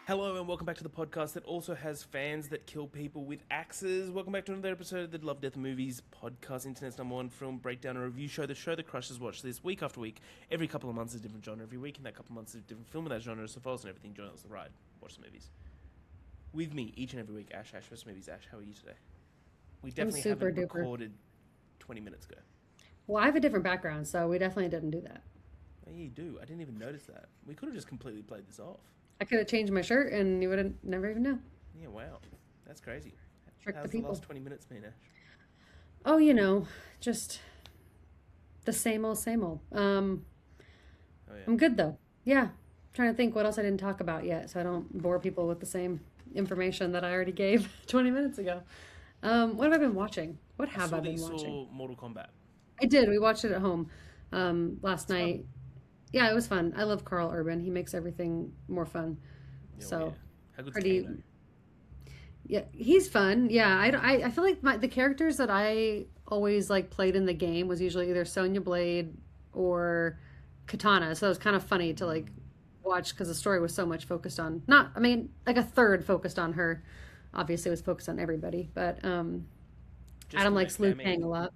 Hello and welcome back to the podcast that also has fans that kill people with axes. Welcome back to another episode of the Love, Death and Movies podcast, internet's #1 film breakdown and review show. The show that crushes watch this week after week. Every couple of months is a different genre. Every week in that couple of months is a different film in that genre. So follow us and everything. Join us on the ride. Watch the movies. With me each and every week, Ash. Ash vs. Movies. Ash, how are you today? We definitely haven't recorded 20 minutes ago. Well, I have a different background, so we definitely didn't do that. Oh, yeah, you do. I didn't even notice that. We could have just completely played this off. I could have changed my shirt and you would have never even known. Yeah, wow. That's crazy. Trick How's the the people. last 20 minutes been, Ash? Oh, just the same old, same old. Oh, yeah. I'm good though. Yeah. Trying to think what else I didn't talk about yet, so I don't bore people with the same information that I already gave 20 minutes ago. What have I been watching? What have I been watching? Saw Mortal Kombat. I did. We watched it at home last night. Yeah, it was fun. I love Carl Urban. He makes everything more fun. Yeah, So yeah. How good's pretty. Kano? Yeah, he's fun. Yeah, I feel like the characters that I always like played in the game was usually either Sonya Blade or Katana. So it was kind of funny to like watch because the story was so much focused on like a third focused on her. Obviously, it was focused on everybody, but Adam likes Liu Kang a lot.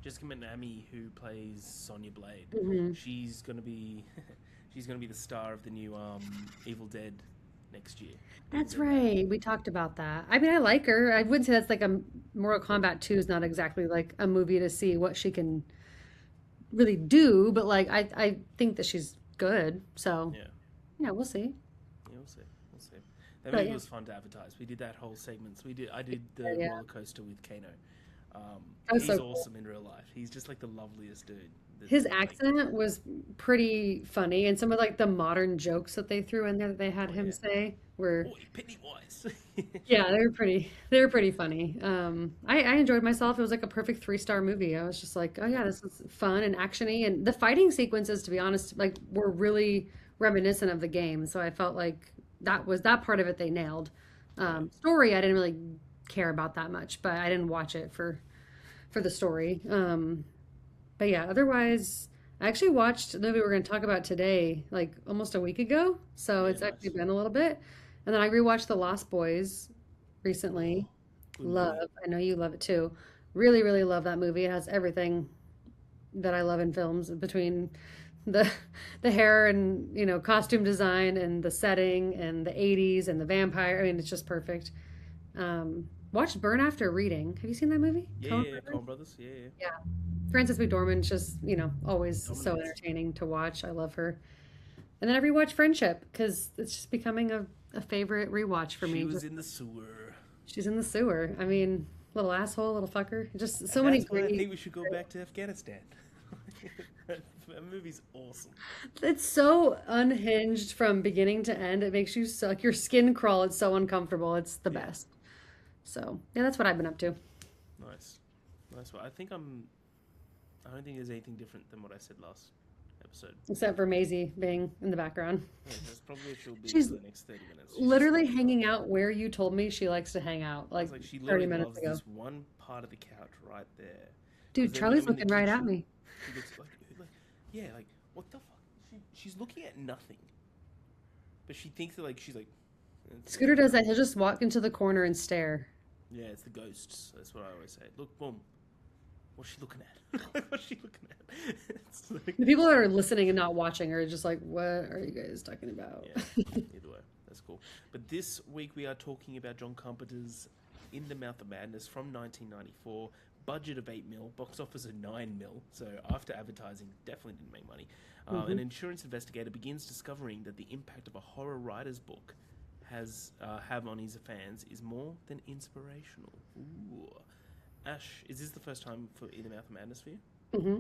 Jessica Minami, who plays Sonya Blade, Hmm. she's gonna be the star of the new Evil Dead next year. That's Evil Dead. right. We talked about that. I mean, I like her. I wouldn't say that's like a Mortal Kombat 2 is not exactly like a movie to see what she can really do, but like I think that she's good. So Yeah, yeah, we'll see. yeah, we'll see, we'll see. That But movie yeah, was fun to advertise. We did that whole segment. I did yeah, the yeah. roller coaster with Kano. That was He's so cool. awesome in real life. He's just like the loveliest dude. His Like, accent was pretty funny, and some of like the modern jokes that they threw in there that they had oh him yeah, say were, boy, Pennywise. yeah, they were pretty funny. I enjoyed myself. It was like a perfect 3-star movie. I was just like, oh Yeah, yeah, this is fun and actiony, and the fighting sequences, to be honest, like were really reminiscent of the game. So I felt like that part of it they nailed. yeah. Story, I didn't really care about that much, but I didn't watch it for the story. But yeah, otherwise, I actually watched the movie we're going to talk about today, like almost a week ago. So Yeah, it's actually nice. been a little bit. And then I rewatched The Lost Boys Oh, recently. good movie. Love, I know you love it too. Really, really love that movie. It has everything that I love in films between the the hair and costume design and the setting and the 80s and the vampire. I mean, it's just perfect. Watched Burn After Reading. Have you seen that movie? Yeah, Coen yeah, yeah. Brothers? Coen Brothers. Yeah, yeah. Yeah. Frances McDormand's just, always so Dominates. entertaining to watch. I love her. And then I rewatch Friendship because it's just becoming a favorite rewatch for She me. was Just in the sewer. she's in the sewer. I mean, little asshole, little fucker. Just And so many that's why I great. think we should go back to Afghanistan. That movie's awesome. It's so unhinged from beginning to end. It makes you so, like your skin crawl. It's so uncomfortable. It's the Yeah, best. So yeah, that's what I've been up to. nice. Nice one. I don't think there's anything different than what I said last episode. Except for Maisie being in the background. Yeah, that's probably what she'll be She's for the next 30 minutes. She's just literally locked up. hanging out where you told me she likes to hang out, I was like like, she 30 literally minutes loves ago. this one part of the couch right there. Because Dude, then when Charlie's I'm in the looking right at kitchen, me. she looks like yeah, like, what the fuck? She's looking at nothing. But she thinks that, like, she's like, it's Scooter does that. He'll just walk into the corner and stare. yeah, it's the ghosts. That's what I always say. Look, boom. What's she looking at? What's she looking at? It's like, The people that are listening and not watching are just like, what are you guys talking about? yeah, either way. That's cool. But this week we are talking about John Carpenter's In the Mouth of Madness from 1994. Budget of 8 mil, box office of 9 mil. So after advertising, definitely didn't make money. An Hmm. insurance investigator begins discovering that the impact of a horror writer's book has have on his fans is more than inspirational. Ooh. Ash, is this the first time for In the Mouth of Madness for you? Hmm.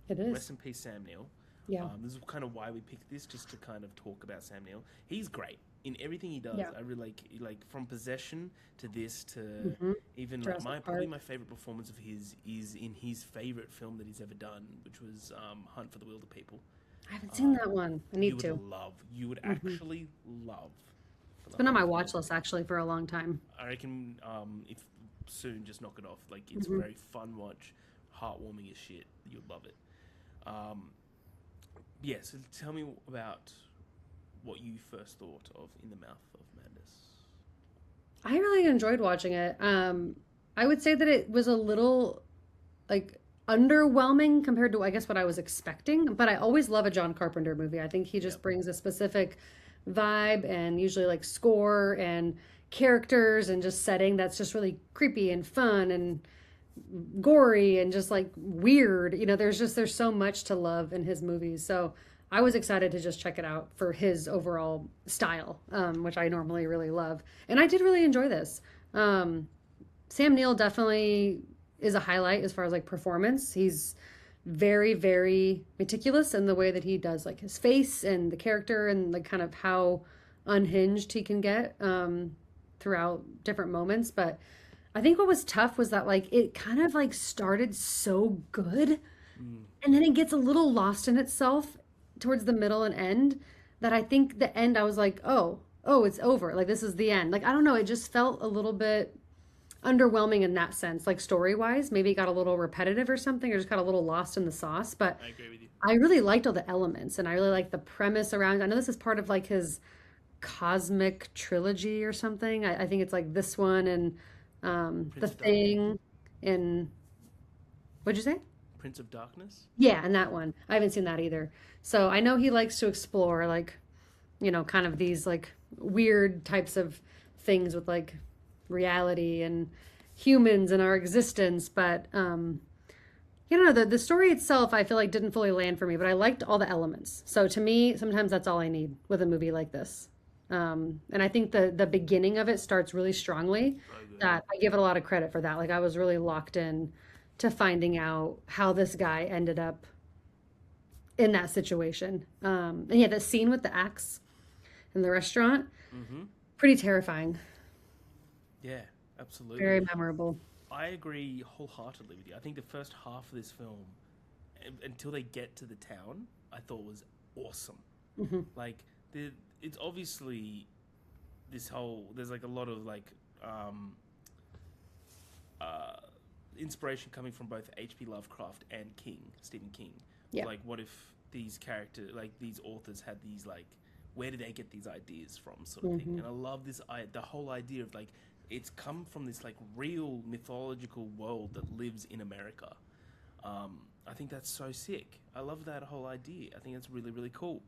It Rest is. in peace, Sam Neill. Yeah. This is kind of why we picked this, just to kind of talk about Sam Neill. He's great in everything he does. Yeah. I really like from Possession to this to Hmm. even like Jurassic probably Park. my favorite performance of his is in his favorite film that he's ever done, which was Hunt for the Wilder People. I haven't seen Um, that one. I you need would to. you would Hmm. actually love for It's the been on Hunt my for the watch Wilder list People. actually for a long time. I reckon if soon, just knock it off. Like it's a Hmm. very fun watch, heartwarming as shit. You'd love it. Um, yeah. So tell me about what you first thought of In the Mouth of Madness. I really enjoyed watching it. I would say that it was a little like underwhelming compared to I guess what I was expecting, but I always love a John Carpenter movie. I think he just Yep. brings a specific vibe and usually like score and characters and just setting that's just really creepy and fun and gory and just like weird. There's so much to love in his movies. So I was excited to just check it out for his overall style, which I normally really love. And I did really enjoy this. Sam Neill definitely is a highlight as far as like performance. He's very, very meticulous in the way that he does like his face and the character and like kind of how unhinged he can get throughout different moments. But I think what was tough was that like it kind of like started so good and then it gets a little lost in itself towards the middle and end that I think the end I was like, oh, it's over. Like this is the end. Like I don't know, it just felt a little bit underwhelming in that sense, like story-wise. Maybe it got a little repetitive or something, or just got a little lost in the sauce. But I agree with you. I really liked all the elements and I really liked the premise around. I know this is part of like his cosmic trilogy or something. I think it's like this one and Prince The of Darkness. Thing and what'd you say? Prince of Darkness. Yeah, and that one. I haven't seen that either. So I know he likes to explore like, kind of these like weird types of things with like reality and humans and our existence. But the story itself I feel like didn't fully land for me, but I liked all the elements. So to me, sometimes that's all I need with a movie like this. And I think the beginning of it starts really strongly. So good. That I give it a lot of credit for that. Like I was really locked in to finding out how this guy ended up in that situation. And yeah, the scene with the axe in the restaurant, pretty terrifying, Yeah, absolutely. very memorable. I agree wholeheartedly with you. I think the first half of this film, until they get to the town, I thought was awesome. Like, it's obviously this whole. There's like a lot of like inspiration coming from both H.P. Lovecraft and Stephen King. Yeah. Like, what if these characters, like these authors, had these like, where did they get these ideas from, sort of thing? And I love this. The whole idea of like, it's come from this like real mythological world that lives in America. I think that's so sick. I love that whole idea. I think that's really, really cool.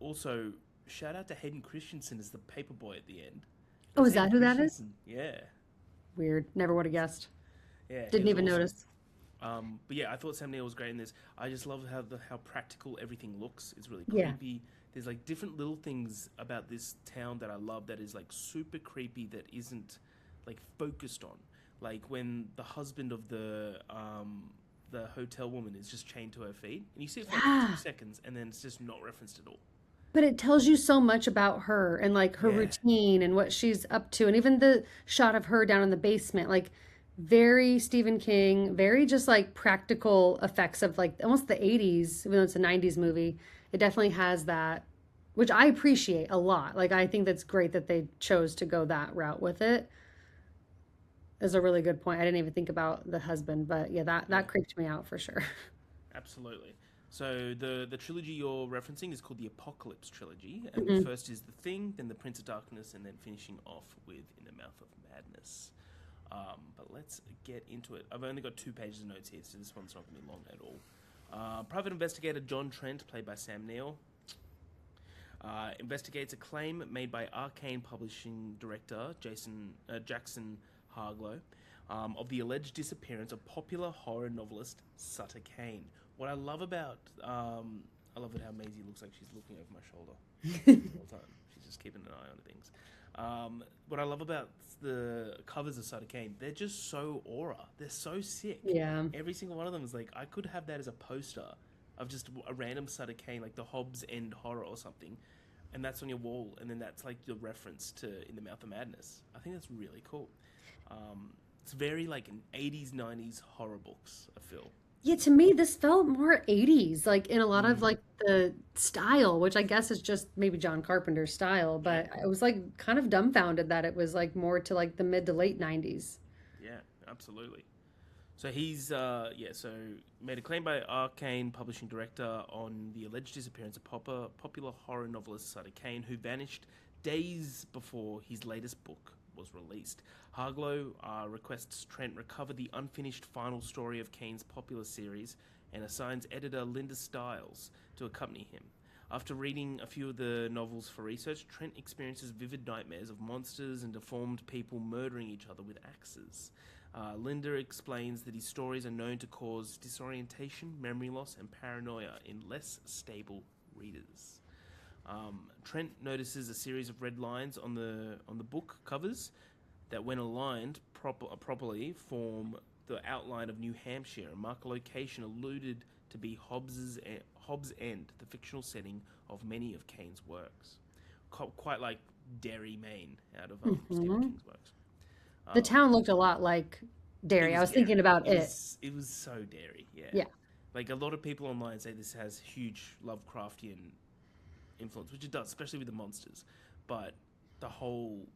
Also, shout out to Hayden Christensen as the paperboy at the end. Oh, is Hayden that who that is? Christensen. Yeah. Weird. Never would have guessed. Yeah. he Didn't was even awesome. notice. But yeah, I thought Sam Neill was great in this. I just love how practical everything looks. It's really Yeah. creepy. There's like different little things about this town that I love that is like super creepy that isn't like focused on. Like when the husband of the hotel woman is just chained to her feet, and you see it for like Yeah. 2 seconds, and then it's just not referenced at all. But it tells you so much about her and like her Yeah. routine and what she's up to. And even the shot of her down in the basement, like very Stephen King, very just like practical effects of like almost the 80s, even though it's a 90s movie. It definitely has that, which I appreciate a lot. Like I think that's great that they chose to go that route with it. Is a really good point. I didn't even think about the husband, but yeah, that creeped me out for sure. Absolutely. So the trilogy you're referencing is called the Apocalypse Trilogy, and the first is The Thing, then The Prince of Darkness, and then finishing off with In the Mouth of Madness. But let's get into it. I've only got 2 pages of notes here, so this one's not going to be long at all. Private investigator John Trent, played by Sam Neill, investigates a claim made by Arcane publishing director Jackson Harglow of the alleged disappearance of popular horror novelist Sutter Kane. What I love about, I love it how Maisie looks like she's looking over my shoulder the whole time. She's just keeping an eye on things. What I love about the covers of Sutter Kane, they're just so aura. They're so sick. Yeah. Every single one of them is like, I could have that as a poster of just a random Sutter Kane, like the Hobbs End horror or something, and that's on your wall, and then that's like your reference to In the Mouth of Madness. I think that's really cool. It's very like an 80s, 90s horror books, I feel. Yeah, to me, this felt more 80s, like in a lot of like the style, which I guess is just maybe John Carpenter's style, but I was like kind of dumbfounded that it was like more to like the mid to late 90s. Yeah, absolutely. So he's so made a claim by Arcane publishing director on the alleged disappearance of popular horror novelist Sutter Kane, who vanished days before his latest book was released. Harglow requests Trent recover the unfinished final story of Kane's popular series and assigns editor Linda Stiles to accompany him. After reading a few of the novels for research, Trent experiences vivid nightmares of monsters and deformed people murdering each other with axes. Linda explains that his stories are known to cause disorientation, memory loss, and paranoia in less stable readers. Trent notices a series of red lines on the book covers that, when aligned properly, form the outline of New Hampshire and mark a location alluded to be Hobbs End, the fictional setting of many of Kane's works. Quite like Derry, Maine, out of Stephen King's works. The town looked a lot like Derry. I was thinking about it. It was so Derry, yeah. Yeah. Like, a lot of people online say this has huge Lovecraftian influence, which it does, especially with the monsters. But the whole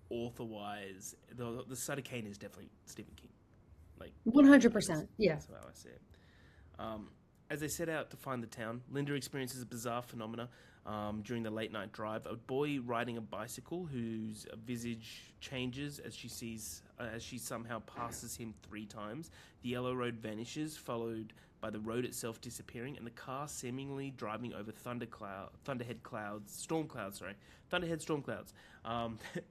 author-wise, the Sutter Kane is definitely Stephen King. Like 100%, yeah. That's how I see it. As they set out to find the town, Linda experiences a bizarre phenomena during the late-night drive. A boy riding a bicycle whose visage changes as she somehow passes him 3 times. The yellow road vanishes, followed by the road itself disappearing, and the car seemingly driving over thunderhead storm clouds.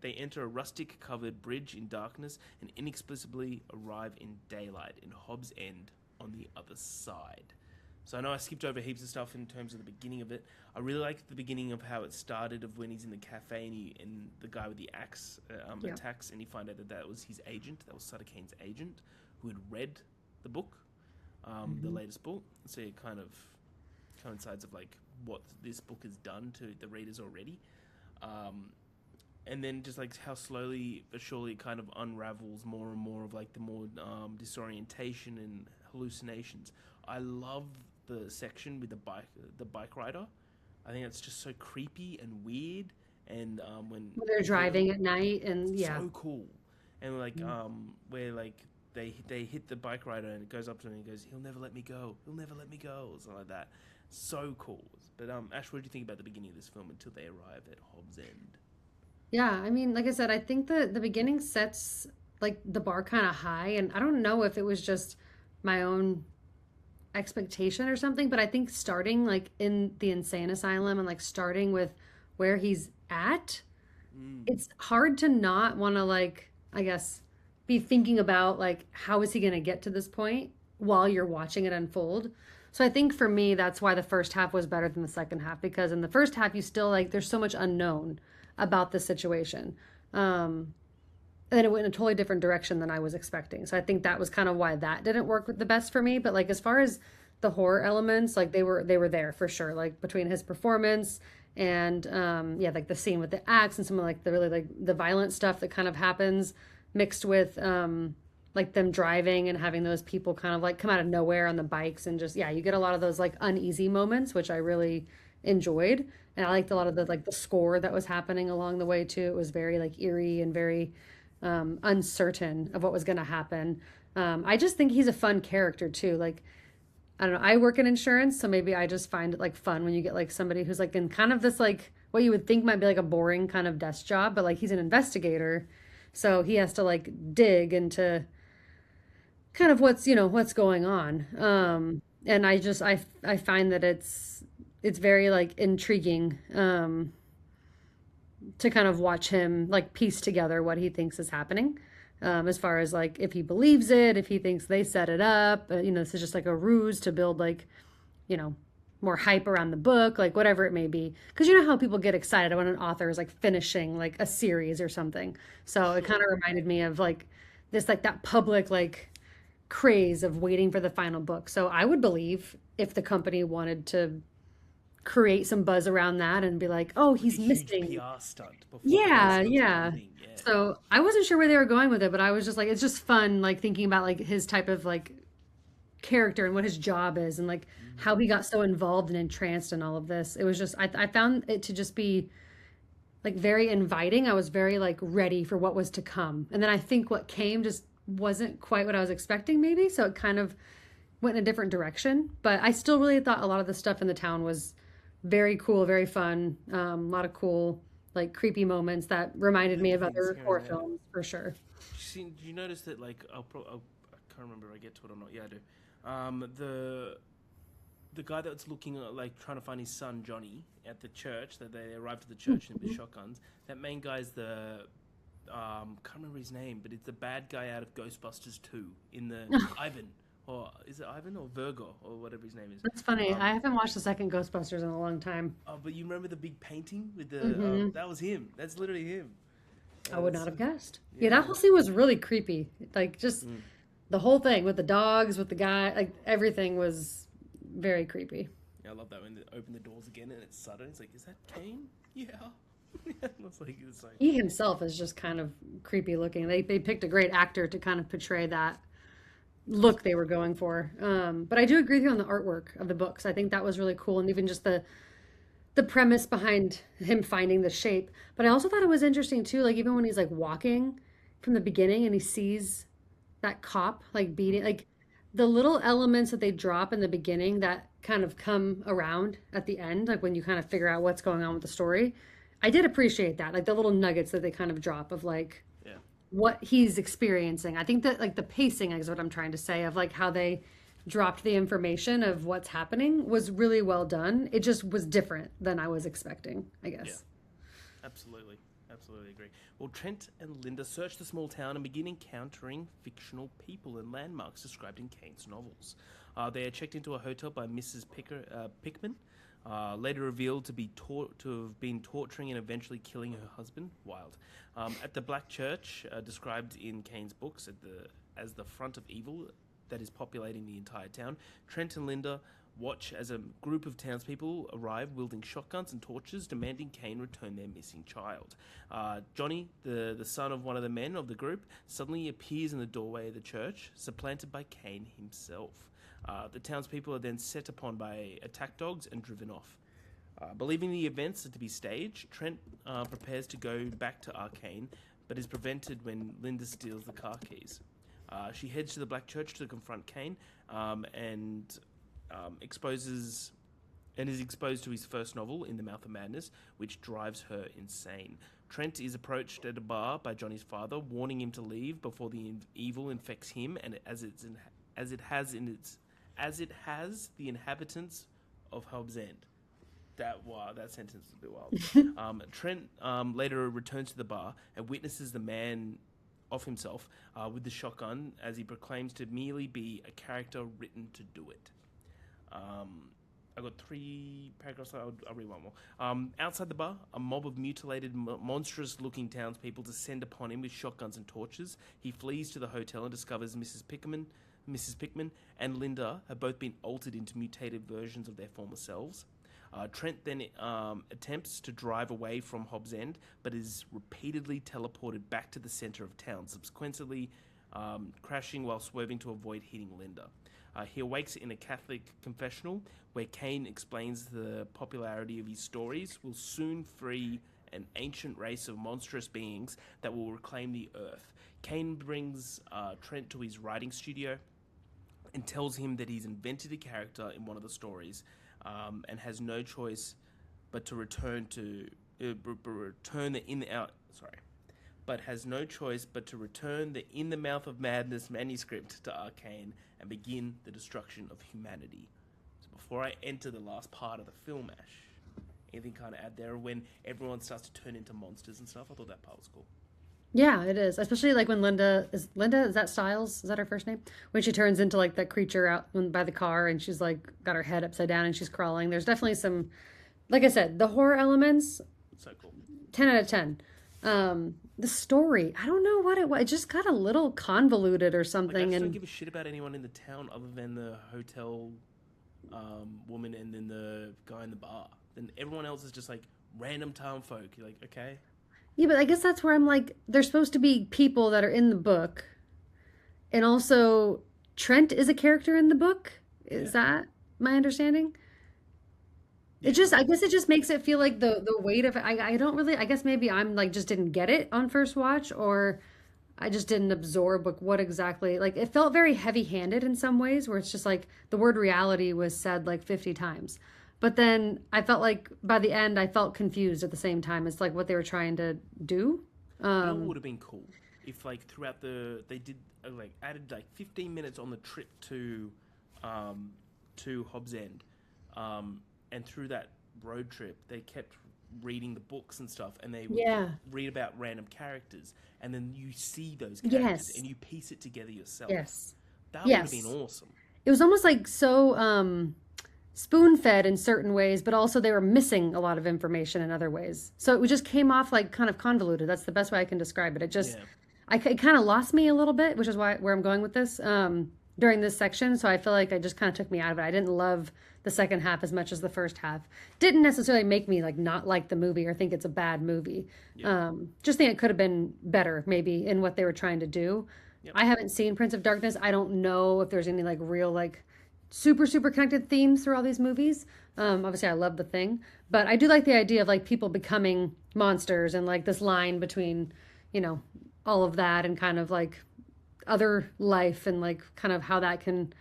They enter a rustic-covered bridge in darkness and inexplicably arrive in daylight in Hobbs End on the other side. So I know I skipped over heaps of stuff in terms of the beginning of it. I really liked the beginning of how it started, of when he's in the cafe and the guy with the axe attacks, and he find out that was his agent, that was Sutter Kane's agent, who had read the book, the latest book. So it kind of coincides of like what this book has done to the readers already. And then just like how slowly but surely it kind of unravels more and more of like the more disorientation and hallucinations. I love the section with the bike rider. I think it's just so creepy and weird. And when they're driving at night, and so cool. And like where like they hit the bike rider and it goes up to him and he goes, "He'll never let me go. He'll never let me go," or something like that. So cool. But Ash, what do you think about the beginning of this film until they arrive at Hobbs End? Yeah, I mean, like I said, I think the beginning sets like the bar kind of high, and I don't know if it was just my own expectation or something, but I think starting like in the insane asylum and like starting with where he's at, it's hard to not want to, like, I guess, be thinking about like how is he going to get to this point while you're watching it unfold. So I think for me that's why the first half was better than the second half, because in the first half you still like there's so much unknown about the situation. And then it went in a totally different direction than I was expecting. So I think that was kind of why that didn't work the best for me. But like as far as the horror elements, like they were there for sure. Like between his performance and like the scene with the axe and some of like the really like the violent stuff that kind of happens mixed with like them driving and having those people kind of like come out of nowhere on the bikes, and just you get a lot of those like uneasy moments, which I really enjoyed. And I liked a lot of the score that was happening along the way too. It was very like eerie and very uncertain of what was going to happen. I just think he's a fun character too. Like, I don't know, I work in insurance, so maybe I just find it like fun when you get like somebody who's like in kind of this like what you would think might be like a boring kind of desk job, but like he's an investigator, so he has to like dig into kind of what's going on. And I find that it's very like intriguing to kind of watch him like piece together what he thinks is happening, as far as like if he believes it, if he thinks they set it up, this is just like a ruse to build like more hype around the book, like whatever it may be, because you know how people get excited when an author is like finishing like a series or something. So it kind of reminded me of like this, like that public like craze of waiting for the final book. So I would believe if the company wanted to create some buzz around that and be like, oh, he's missing. PR stunt before yeah. So I wasn't sure where they were going with it, but I was just like, it's just fun, like thinking about like his type of like character and what his job is, and like how he got so involved and entranced in all of this. It was just, I found it to just be like very inviting. I was very like ready for what was to come. And then I think what came just wasn't quite what I was expecting, maybe. So it kind of went in a different direction. But I still really thought a lot of the stuff in the town was very cool, very fun. A lot of cool, like creepy moments that reminded me Little of things other here and horror there. films for sure. Did you notice that? Like, I can't remember if I get to it or not. Yeah, I do. The guy that's looking like trying to find his son Johnny at the church. That they arrived at the church in with shotguns. That main guy's the can't remember his name, but it's the bad guy out of Ghostbusters 2 in the Ivan. Or is it Ivan or Virgo or whatever his name is? That's funny. Um, I haven't watched the second Ghostbusters in a long time. but you remember the big painting with the Hmm. that was him. That's literally him. I would That's not have guessed. Yeah, yeah. that whole scene was really creepy. Like just Mm. the whole thing with the dogs, with the guy, like everything was very creepy. Yeah, I love that when they open the doors again and it's sudden. It's like, is that Kane? Yeah. It's like He himself is just kind of creepy looking. They picked a great actor to kind of portray that look they were going for. But I do agree with you on the artwork of the books. I think that was really cool, and even just the premise behind him finding the shape. But I also thought it was interesting too, like even when he's like walking from the beginning and he sees that cop like beating, like the little elements that they drop in the beginning that kind of come around at the end, like when you kind of figure out what's going on with the story. I did appreciate that, like the little nuggets that they kind of drop of like yeah. what he's experiencing. I think that like the pacing is what I'm trying to say of like how they dropped the information of what's happening was really well done. It just was different than I was expecting, I Yeah. guess. Absolutely. Absolutely agree. Well, Trent and Linda search the small town and begin encountering fictional people and landmarks described in Kane's novels. They are checked into a hotel by Mrs. Pickman, later revealed to be to have been torturing and eventually killing her husband. Wild. At the Black Church, described in Kane's books as the front of evil that is populating the entire town, Trent and Linda watch as a group of townspeople arrive wielding shotguns and torches, demanding Kane return their missing child. Johnny, the son of one of the men of the group, suddenly appears in the doorway of the church, supplanted by Kane himself. The townspeople are then set upon by attack dogs and driven off. Believing the events are to be staged, Trent prepares to go back to Arcane, but is prevented when Linda steals the car keys. She heads to the Black Church to confront Kane, and exposes and is exposed to his first novel, In the Mouth of Madness, which drives her insane. Trent is approached at a bar by Johnny's father, warning him to leave before the evil infects him, and as it has the inhabitants of Hobbs End. That sentence is a bit wild. Trent later returns to the bar and witnesses the man of himself with the shotgun as he proclaims to merely be a character written to do it. I got 3 paragraphs. I'll read one more. Outside the bar, a mob of mutilated, monstrous-looking townspeople descend upon him with shotguns and torches. He flees to the hotel and discovers Mrs. Pickman and Linda have both been altered into mutated versions of their former selves. Trent then attempts to drive away from Hobbs End, but is repeatedly teleported back to the center of town, subsequently crashing while swerving to avoid hitting Linda. He awakes in a Catholic confessional where Kane explains the popularity of his stories will soon free an ancient race of monstrous beings that will reclaim the earth. Kane brings Trent to his writing studio and tells him that he's invented a character in one of the stories, and has no choice but to return the In the Mouth of Madness manuscript to Arcane and begin the destruction of humanity. So before I enter the last part of the film, Ash, anything kind of add there when everyone starts to turn into monsters and stuff? I thought that part was cool. Yeah, it is. Especially like when Linda, is that Styles? Is that her first name? When she turns into like that creature out by the car and she's like got her head upside down and she's crawling. There's definitely some, like I said, the horror elements, So cool. 10 out of 10. The story, I don't know what it was. It just got a little convoluted or Like, I something. just don't And give a shit about anyone in the town other than the hotel woman and then the guy in the bar. Then everyone else is just like random town folk. You're like, okay. yeah, but I guess that's where I'm like, there's supposed to be people that are in the book. And also, Trent is a character in the book. Is that my understanding? Yeah, I guess it just makes it feel like the weight of it. I don't really, I guess maybe I'm like, just didn't get it on first watch, or I just didn't absorb like what exactly, like it felt very heavy-handed in some ways where it's just like the word reality was said like 50 times. But then I felt like by the end I felt confused at the same time. It's like what they were trying to do. You know what would have been cool if like throughout they did like added like 15 minutes on the trip to Hobbs End, and through that road trip they kept reading the books and stuff, and they would Yeah. read about random characters, and then you see those characters Yes. and you piece it together yourself. Yes. That would have been Yes. awesome. It was almost like so spoon-fed in certain ways, but also they were missing a lot of information in other ways. So it just came off like kind of convoluted. That's the best way I can describe it. It just Yeah. it kind of lost me a little bit, which is where I'm going with this during this section. So I feel like it just kind of took me out of it. I didn't love the second half as much as the first half. Didn't necessarily make me like not like the movie or think it's a bad movie. Just think it could have been better maybe in what they were trying to do. Yep. I haven't seen Prince of Darkness. I don't know if there's any like real like super connected themes through all these movies. Obviously I love The Thing, but I do like the idea of like people becoming monsters and like this line between, you know, all of that and kind of like other life and like kind of how that can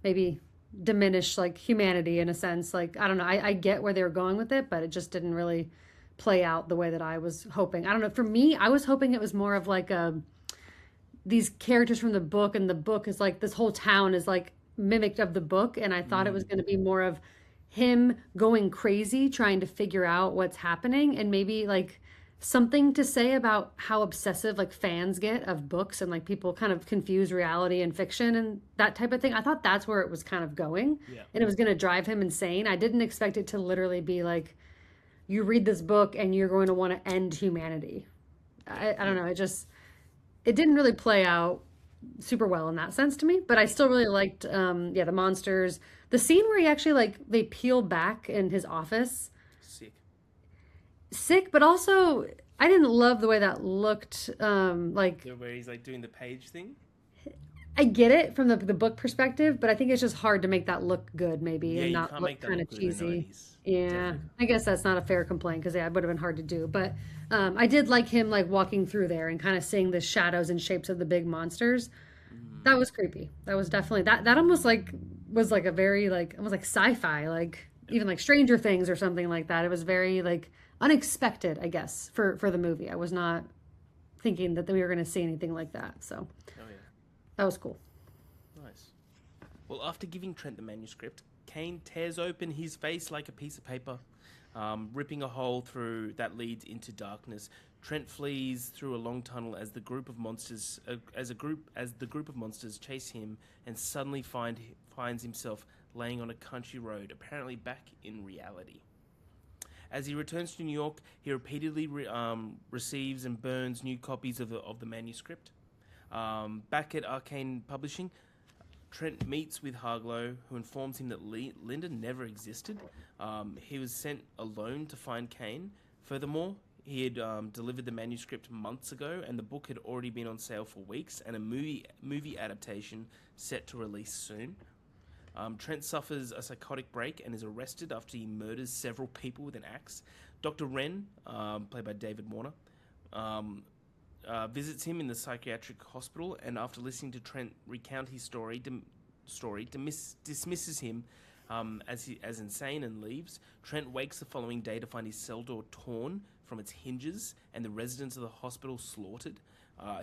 maybe diminish like humanity in a sense. Like I don't know, I get where they were going with it, but it just didn't really play out the way that I was hoping. I don't know, for me I was hoping it was more of like these characters from the book, and the book is like this whole town is like mimicked of the book, and I thought it was going to be more of him going crazy trying to figure out what's happening, and maybe like something to say about how obsessive like fans get of books and like people kind of confuse reality and fiction and that type of thing. I thought that's where it was kind of going. Yeah. And it was going to drive him insane. I didn't expect it to literally be like you read this book and you're going to want to end humanity. I don't know, it didn't really play out super well in that sense to me, but I still really liked the monsters, the scene where he actually like they peel back in his office. Sick, but also I didn't love the way that looked. Like Where he's like doing the page thing. I get it from the book perspective, but I think it's just hard to make that look good, maybe, Yeah, and you not can't look make that kind of look good in the cheesy. 90s. Yeah, Definitely. I guess that's not a fair complaint because it would have been hard to do. But I did like him like walking through there and kind of seeing the shadows and shapes of the big monsters. That was creepy. That was definitely that almost like was like a very like almost like sci-fi, like even like Stranger Things or something like that. It was very like unexpected, I guess, for the movie. I was not thinking that we were going to see anything like that. So Oh yeah. that was cool. Nice. Well, after giving Trent the manuscript, Haine tears open his face like a piece of paper, ripping a hole through that leads into darkness. Trent flees through a long tunnel as the group of monsters, chase him, and suddenly finds himself laying on a country road, apparently back in reality. As he returns to New York, he repeatedly receives and burns new copies of the manuscript. Back at Arcane Publishing, Trent meets with Harglow, who informs him that Linda never existed. He was sent alone to find Haine. Furthermore, he had delivered the manuscript months ago, and the book had already been on sale for weeks, and a movie adaptation set to release soon. Trent suffers a psychotic break and is arrested after he murders several people with an axe. Dr. Wren, played by David Warner, visits him in the psychiatric hospital, and after listening to Trent recount his story, dismisses him as insane and leaves. Trent wakes the following day to find his cell door torn from its hinges and the residents of the hospital slaughtered.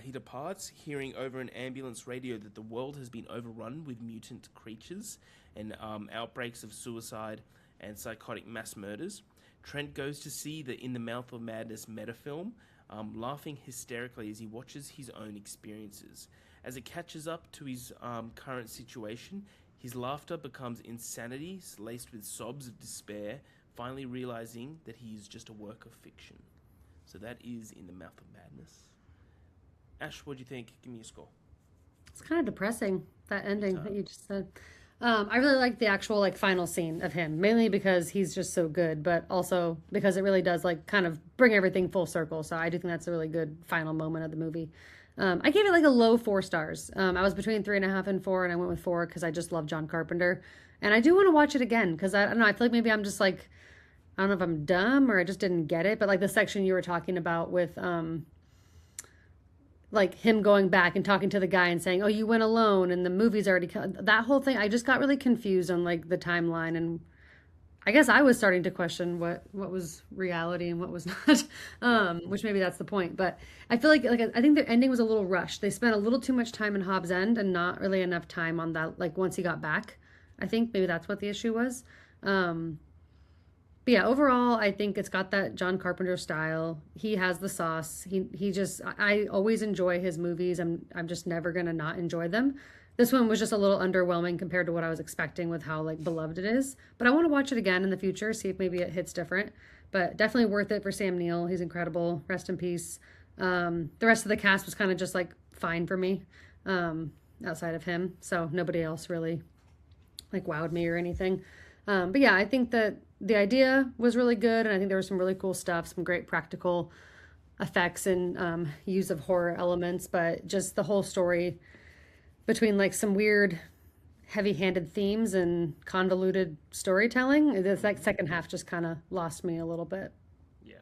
He departs, hearing over an ambulance radio that the world has been overrun with mutant creatures and outbreaks of suicide and psychotic mass murders. Trent goes to see the In the Mouth of Madness metafilm, laughing hysterically as he watches his own experiences. As it catches up to his current situation, his laughter becomes insanity, laced with sobs of despair, finally realizing that he is just a work of fiction. So that is In the Mouth of Madness. Ash, what do you think? Give me a score. It's kind of depressing, that ending that you just said. I really like the actual like final scene of him, mainly because he's just so good, but also because it really does like kind of bring everything full circle. So I do think that's a really good final moment of the movie. I gave it like a low 4 stars. I was between 3.5 and 4, and I went with 4 because I just love John Carpenter, and I do want to watch it again because I don't know. I feel like maybe I'm just like, I don't know if I'm dumb or I just didn't get it, but like the section you were talking about with like him going back and talking to the guy and saying, "Oh, you went alone," and the movie's already that whole thing. I just got really confused on like the timeline, and I guess I was starting to question what was reality and what was not. Which maybe that's the point. But I feel like I think the ending was a little rushed. They spent a little too much time in Hobbs End and not really enough time on that. Like once he got back, I think maybe that's what the issue was. Um, but yeah, overall, I think it's got that John Carpenter style. He has the sauce. He just I always enjoy his movies. I'm just never gonna not enjoy them. This one was just a little underwhelming compared to what I was expecting with how like beloved it is. But I want to watch it again in the future, see if maybe it hits different. But definitely worth it for Sam Neill. He's incredible. Rest in peace. The rest of the cast was kind of just like fine for me, outside of him. So nobody else really like wowed me or anything. But yeah, I think that the idea was really good, and I think there was some really cool stuff, some great practical effects and use of horror elements, but just the whole story between like some weird heavy-handed themes and convoluted storytelling, the like second half just kind of lost me a little bit. Yeah,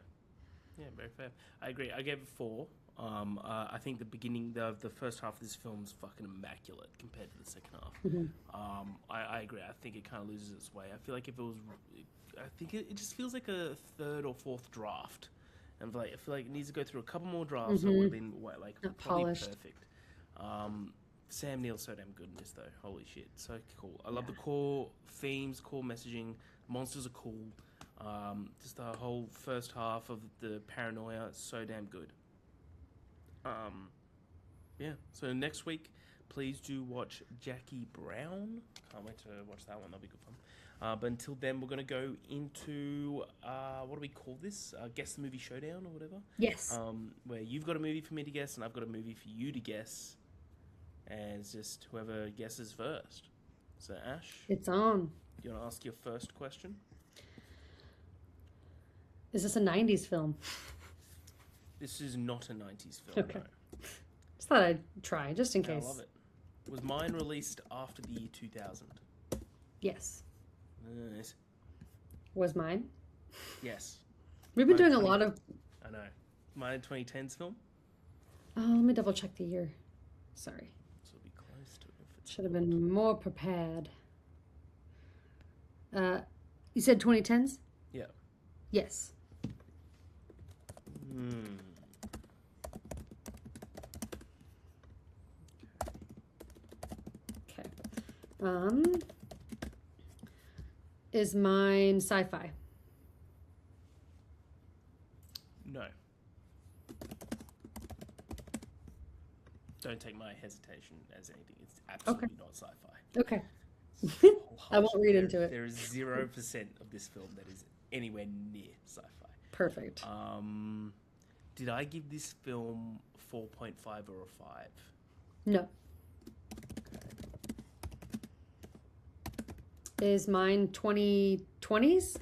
yeah, very fair. I agree. I gave it 4. I think the beginning, the first half of this film is fucking immaculate compared to the second half. I agree. I think it kind of loses its way. I feel like if it was, I think it just feels like a third or fourth draft, and like I feel like it needs to go through a couple more drafts. So it would have been like Not probably polished. perfect. Sam Neill's so damn good in this though. Holy shit, so cool. I love the core themes, core messaging. Monsters are cool. Just the whole first half of the paranoia, so damn good. Yeah. So next week, please do watch Jackie Brown. Can't wait to watch that one. That'll be good fun. But until then, we're gonna go into what do we call this? Guess the movie showdown or whatever. Yes. Where you've got a movie for me to guess, and I've got a movie for you to guess, and it's just whoever guesses first. So Ash, It's on. do you want to ask your first question? Is this a 90s film? This is not a 90s film. Okay. No. Just thought I'd try, just in I case. love it. Was mine released after the year 2000? Yes. Nice. Was mine? Yes. We've been Mine doing a 20 lot of... I know. Mine 2010s film? Oh, let me double check the year. Sorry. This will be close to it if it's Should have been more prepared. You said 2010s? Yeah. Yes. Okay. Is mine sci-fi? No. Don't take my hesitation as anything. It's absolutely not sci-fi. Okay. I won't read into it. There is 0% of this film that is anywhere near sci-fi. Perfect. Did I give this film 4.5 or a 5? No. Is mine 2020s?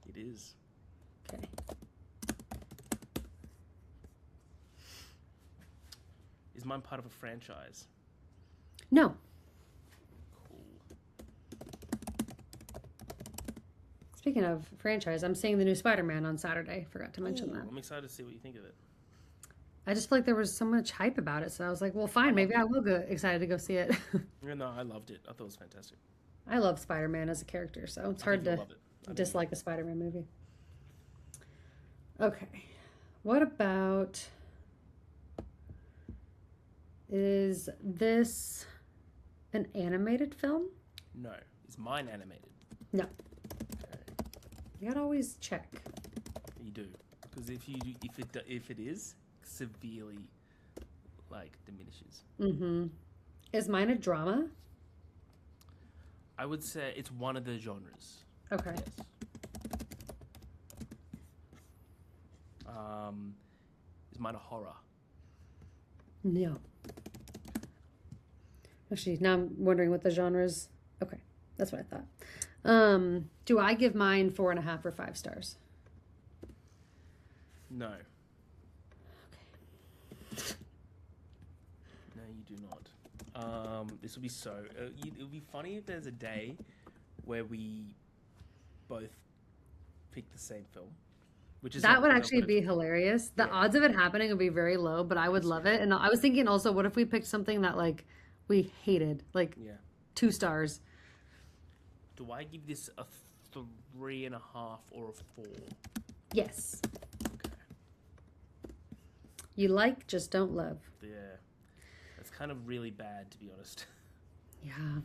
It is. Okay. Is mine part of a franchise? No. Cool. Speaking of franchise, I'm seeing the new Spider-Man on Saturday. Forgot to mention that. I'm excited to see what you think of it. I just feel like there was so much hype about it, so I was like, well, fine, maybe I will go excited to go see it. Yeah, no, I loved it. I thought it was fantastic. I love Spider-Man as a character, so it's hard you'll to love it. dislike a Spider-Man movie. Okay. What about... Is this an animated film? No. Is mine animated? No. You gotta always check. You do. Because if it is, severely, like, diminishes. Mm-hmm. Is mine a drama? I would say it's one of the genres. Okay. Yes. Is mine a horror? No. Actually, now I'm wondering what the genre is. Okay, that's what I thought. Do I give mine 4.5 or 5 stars? No. No, you do not. This will be so... it'll be funny if there's a day where we both pick the same film. which is That not would what actually it's be for. hilarious. The Yeah, odds of it happening would be very low, but I would love it. And I was thinking also, what if we picked something that like we hated, like yeah. 2 stars? Do I give this a 3.5 or a 4? Yes. Okay. You like, just don't love. Yeah, that's kind of really bad, to be honest. Yeah.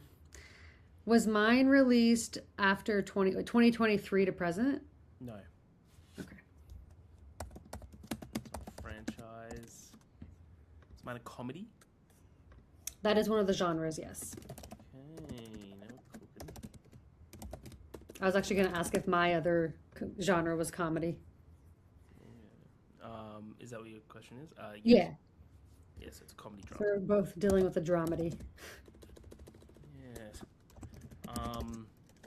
Was mine released after 2023 to present? No, Okay. it's not a franchise. Is mine a comedy? That is one of the genres, yes. Okay, now we're cooking. I was actually going to ask if my other genre was comedy. Yeah. Is that what your question is? Yeah. Yes, it's a comedy drama. We're both dealing with a dramedy. Yes.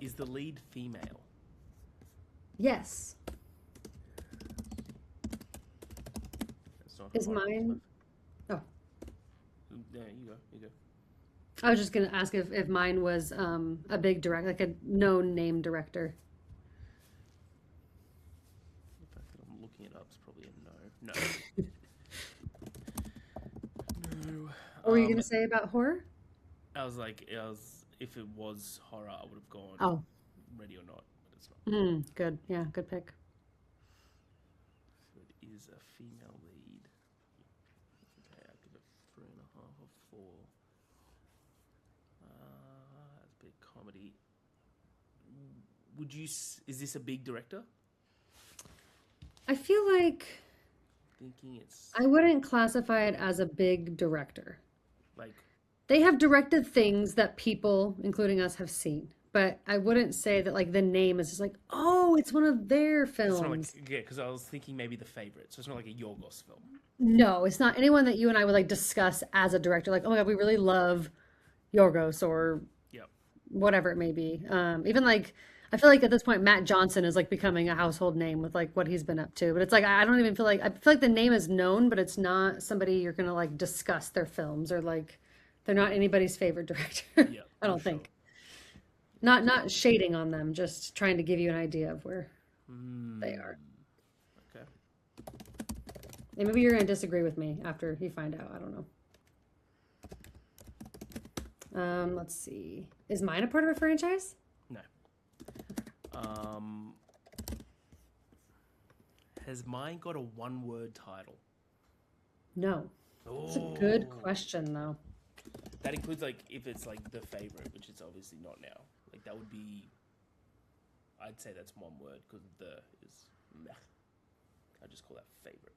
Is the lead female? Yes. It's not Is horror, mine? Oh, Yeah, you go. You go. I was just going to ask if mine was a big director, like a known name director. The fact that I'm looking it up is probably a no. No. No. What were you going to say about horror? If it was horror, I would have gone Oh, Ready or Not, but it's not. good. Yeah, good pick. So it is a female lead. Okay, I'll give it 3.5 or 4. That's a bit comedy. Is this a big director? I feel like Thinking it's I wouldn't classify it as a big director. like They have directed things that people, including us, have seen. But I wouldn't say that like the name is just like, oh, it's one of their it's not like films. because I was thinking maybe The Favorite, so it's not like a Yorgos film. No, it's not anyone that you and I would like discuss as a director. Like, oh my God, we really love Yorgos or Yep. whatever it may be. Even like I feel like at this point Matt Johnson is like becoming a household name with like what he's been up to. But it's like I don't even feel like I feel like the name is known, but it's not somebody you're gonna like discuss their films or like they're not anybody's favorite director. Yep. I don't for think. Not shading on them, just trying to give you an idea of where Sure. they are. Okay. And maybe you're gonna disagree with me after you find out. I don't know. Let's see. Is mine a part of a franchise? No. Has mine got a one-word title? No. It's a good question though. That includes like if it's like The Favorite, which it's obviously not now. Like that would be. I'd say that's one word because the is meh. I just call that Favorite.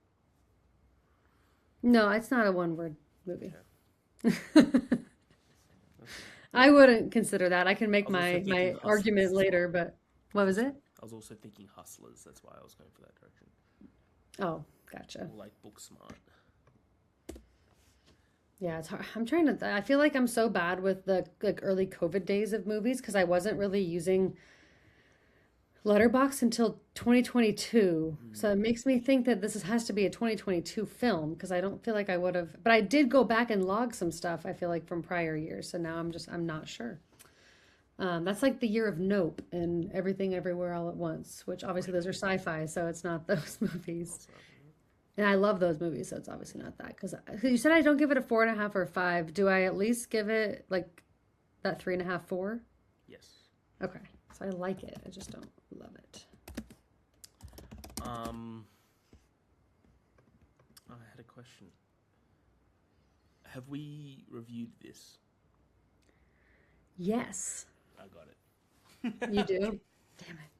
No, it's not a one-word movie. I wouldn't consider that. I can make I was also my thinking argument Hustlers. later, but what was it? I was also thinking Hustlers. That's why I was going for that direction. Oh, gotcha. Or like Booksmart. Yeah, it's hard. I'm trying to. I feel like I'm so bad with the like early COVID days of movies because I wasn't really using Letterboxd until 2022. So it makes me think that has to be a 2022 film because I don't feel like I would have. But I did go back and log some stuff. I feel like from prior years. So now I'm not sure. That's like the year of Nope and Everything Everywhere All at Once, which obviously those are sci-fi, so it's not those movies. And I love those movies, so it's obviously not that. Because you said I don't give it a 4.5 or 5. Do I at least give it like that 3.5, 4? Yes. Okay, so I like it. I just don't love it. I had a question. Have we reviewed this? Yes, I got it. you do. Damn it.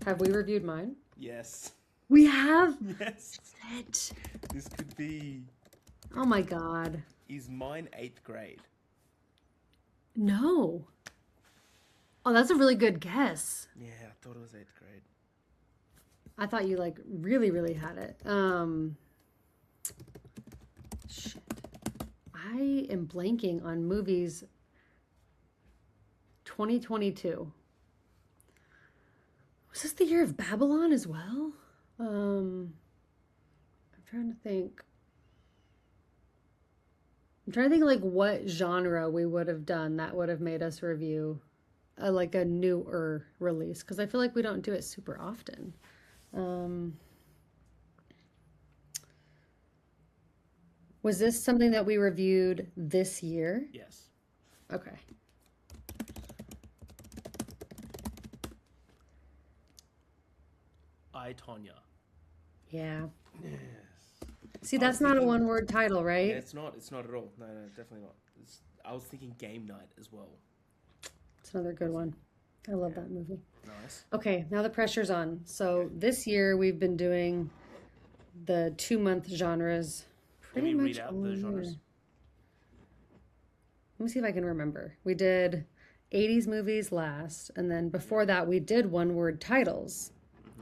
Have we reviewed mine? Yes. We have. Yes. Shit. This could be. Oh my God. Is mine 8th grade? No. Oh, that's a really good guess. Yeah, I thought it was 8th grade. I thought you like really, really had it. Shit. I am blanking on movies 2022. Was this the year of Babylon as well? I'm trying to think. I'm trying to think like what genre we would have done that would have made us review like a newer release because I feel like we don't do it super often. Was this something that we reviewed this year? Yes. Okay. I, Tonya. Yeah. Yes. See, I that's was not a thinking- one-word title, right? Yeah, it's not. It's not at all. No, definitely not. I was thinking Game Night as well. It's another good one. I love that movie. Nice. Okay, now the pressure's on. So this year we've been doing the 2-month genres pretty Let me much read out all the year. genres. Let me see if I can remember. We did 80s movies last, and then before that we did one-word titles.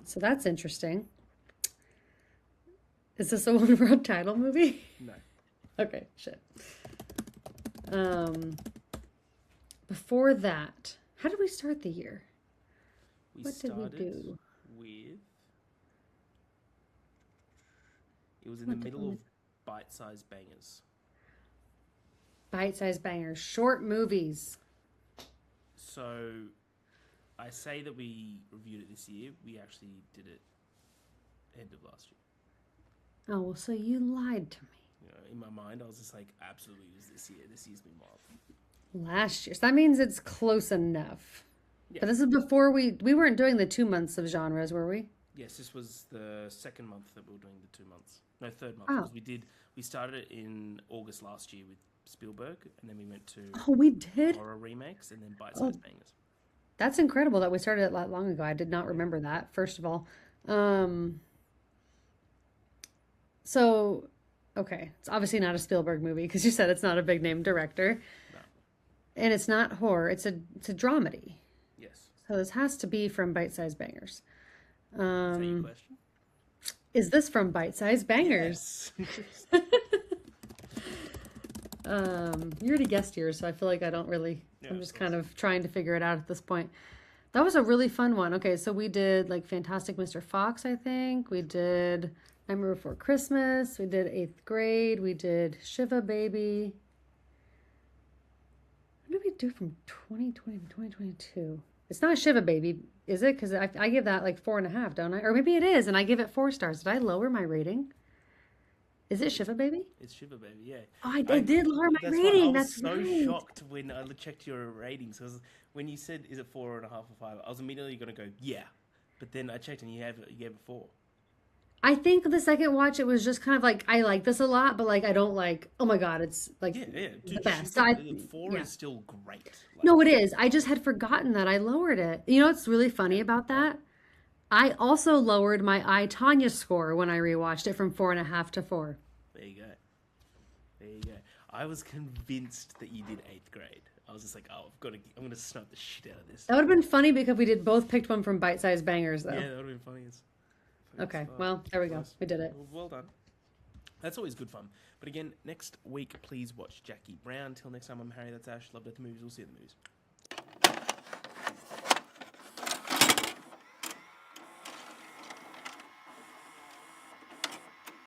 So that's interesting. Is this a one-word title movie? No. Okay, shit. Before that, how did we start the year? We What did we started do? with. It was in the middle of bite-sized bangers. Bite-sized bangers, short movies. So, I say that we reviewed it this year. We actually did it end of last year. Oh, well, so you lied to me. You know, in my mind, I was just like, absolutely, it was this year. This year's been wild. Last year. So that means it's close enough. Yeah. But this is before we weren't doing the 2 months of genres, were we? Yes, this was the second month that we were doing the 2 months. No, third month. Oh. Because we started it in August last year with Spielberg, and then we went to Oh, we did? horror remakes, and then bite-sized bangers. That's incredible that we started it that long ago. I did not remember that, first of all. So, okay. It's obviously not a Spielberg movie because you said it's not a big name director. No. And it's not horror. It's a dramedy. Yes. So this has to be from Bite Size Bangers. Is that your question? Is this from Bite Size Bangers? Yes. You already guessed yours, so I feel like I don't really. Yeah, I'm of just course. kind of trying to figure it out at this point. That was a really fun one. Okay, so we did like Fantastic Mr. Fox, I think. We did Nightmare Before Christmas. We did 8th Grade. We did Shiva Baby. What did we do from 2020 to 2022? It's not Shiva Baby, is it? Because I give that like 4.5, don't I? Or maybe it is, and I give it 4 stars. Did I lower my rating? Is it Shiva Baby? It's Shiva Baby, yeah. Oh, I did lower my That's rating. why I was That's so right. shocked when I checked your ratings. Because when you said, is it 4.5 or 5? I was immediately going to go, yeah. But then I checked and you gave it 4. I think the second watch, it was just kind of like, I like this a lot, but like, I don't like, oh my God, it's like Yeah. the Dude, best. Shiva, I, 4 yeah. is still great. Like, No, it is. I just had forgotten that I lowered it. You know what's really funny about that? I also lowered my I, Tanya score when I rewatched it from 4.5 to 4. There you go. There you go. I was convinced that you did 8th Grade. I was just like, oh, I'm going to snub the shit out of this. That would have been funny because we did both picked one from Bite Size Bangers, though. Yeah, that would have been funny. Okay, well, there we go. Nice. We did it. Well done. That's always good fun. But again, next week, please watch Jackie Brown. Till next time, I'm Harry. That's Ash. Love Death the Movies. We'll see you in the movies.